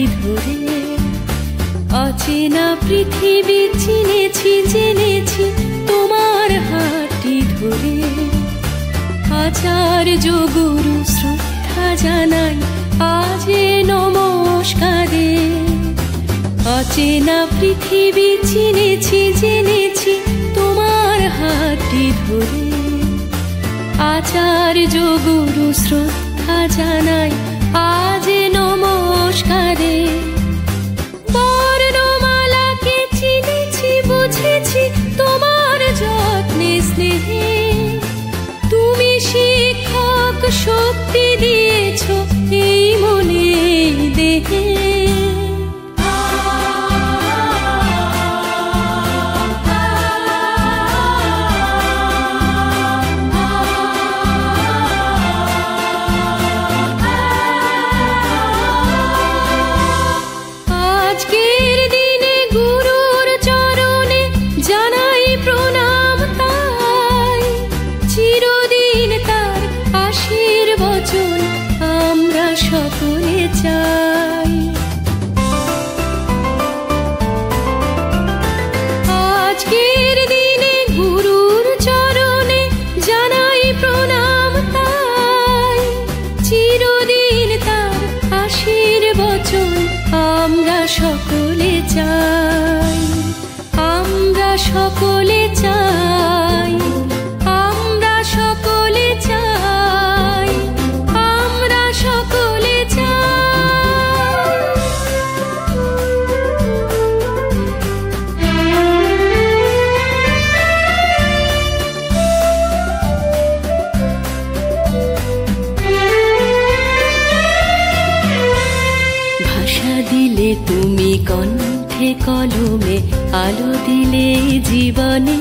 ধরে। অচেনা পৃথিবী চিনেছি জেনেছি তোমার হাতটি ধরে। আচার্য গুরু শ্রদ্ধা জানাই আজে নমস্কারে। অচেনা পৃথিবী চিনেছি জেনেছি তোমার হাতটি ধরে। আচার্য গুরু শ্রদ্ধা জানাই আজে নমস্কারে। বর্ণমালাকে চিনেছি বুঝেছি তোমার যত্নে স্নেহে। তুমি শিক্ষক শক্তি দিয়েছ এই মনে দেহে। আজকের দিনে গুরুর চরণে জানাই প্রণাম তাই। চিরদিন তার আশীর্বচন আমরা সকলে চাই। আজকের দিনে গুরুর চরণে জানাই প্রণাম তাই। চিরদিন তার আশীর্বচন আমরা সকলে চাই। আমরা সকলে চাই। আমরা সকলে চাই। আমরা সকলে ভাষা দিলে তুমি কণ্ঠে কলমে আলো দিলে জীবনে।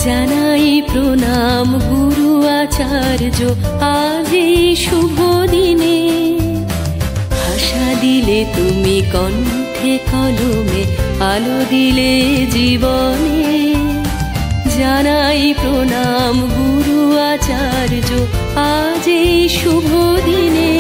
জানাই প্রণাম গুরু আচার্য আজ এই শুভ দিনে। ভাষা দিলে তুমি কণ্ঠে কলমে আলো দিলে জীবনে। জানাই প্রণাম গুরু আচার্য আজ এই শুভ দিনে।